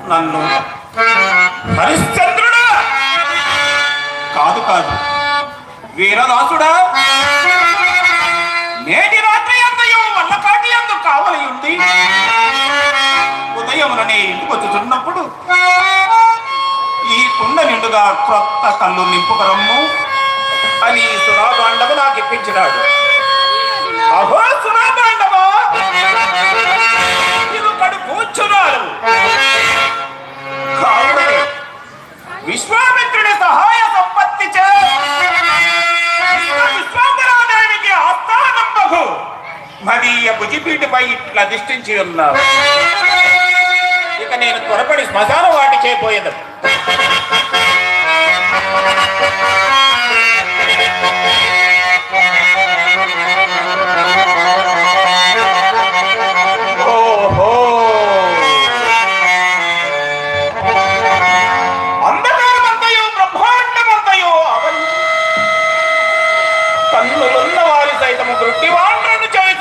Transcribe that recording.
నన్ను హరిశ్చంద్రుడా కాదు కాదు వీరదాసుడా నేటి రాత్రి అంతయో వల్లకాటి అందు కావలి ఉంది ఉదయముననే ఇంటికి వచ్చుతున్నప్పుడు ఈ కుండ నిండుగా క్రొత్త కళ్ళు నింపుకరమ్ము అని సురాబాండవ నాకు ఇప్పించినాడు. అహో సురాబాండవా, ఇది కడు కూర్చున్నాడు. కావుననే విశ్వామిత్రుడి సహాయ సంపత్తి విశ్వాంబరాదేవికి ఆస్థానంబగు మదీయ భుజిపీటిపై ఇట్లా అధిష్ఠించి ఉన్నారు. ఇక నేను త్వరపడి శ్మశాన వాటి చేయబోయేది. ఓహో, అంధకారమంతయో బ్రహ్మాండమంతయో అవన్నీ కన్నులున్న వారి సైతము దృష్టివాండ్రను చేసి